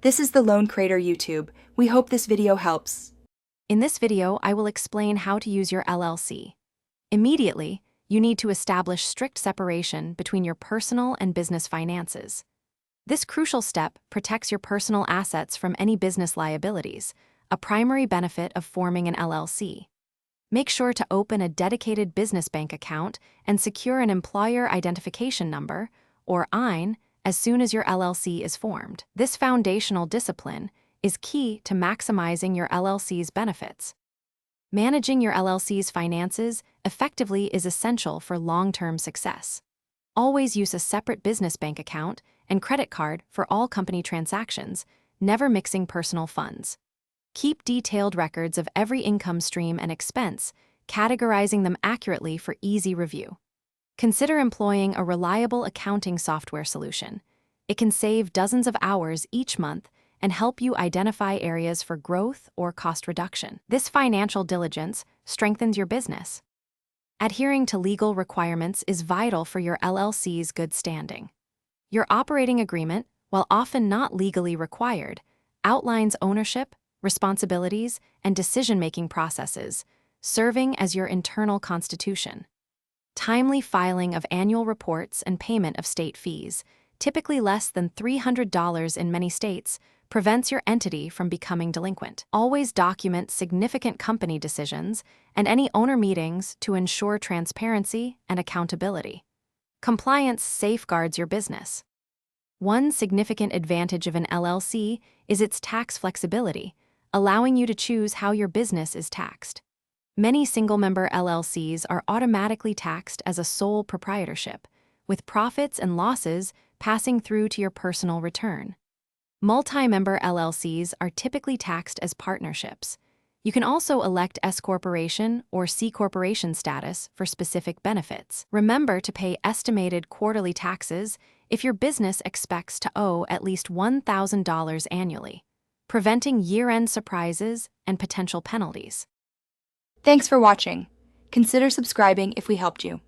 This is the Loan Creator YouTube. We hope this video helps. In this video, I will explain how to use your LLC. Immediately, you need to establish strict separation between your personal and business finances. This crucial step protects your personal assets from any business liabilities, a primary benefit of forming an LLC. Make sure to open a dedicated business bank account and secure an employer identification number, or EIN, as soon as your LLC is formed. This foundational discipline is key to maximizing your LLC's benefits. Managing your LLC's finances effectively is essential for long-term success. Always use a separate business bank account and credit card for all company transactions, never mixing personal funds. Keep detailed records of every income stream and expense, categorizing them accurately for easy review. Consider employing a reliable accounting software solution. It can save dozens of hours each month and help you identify areas for growth or cost reduction. This financial diligence strengthens your business. Adhering to legal requirements is vital for your LLC's good standing. Your operating agreement, while often not legally required, outlines ownership, responsibilities, and decision-making processes, serving as your internal constitution. Timely filing of annual reports and payment of state fees, typically less than $300 in many states, prevents your entity from becoming delinquent. Always document significant company decisions and any owner meetings to ensure transparency and accountability. Compliance safeguards your business. One significant advantage of an LLC is its tax flexibility, allowing you to choose how your business is taxed. Many single-member LLCs are automatically taxed as a sole proprietorship, with profits and losses passing through to your personal return. Multi-member LLCs are typically taxed as partnerships. You can also elect S corporation or C corporation status for specific benefits. Remember to pay estimated quarterly taxes if your business expects to owe at least $1,000 annually, preventing year-end surprises and potential penalties. Thanks for watching. Consider subscribing if we helped you.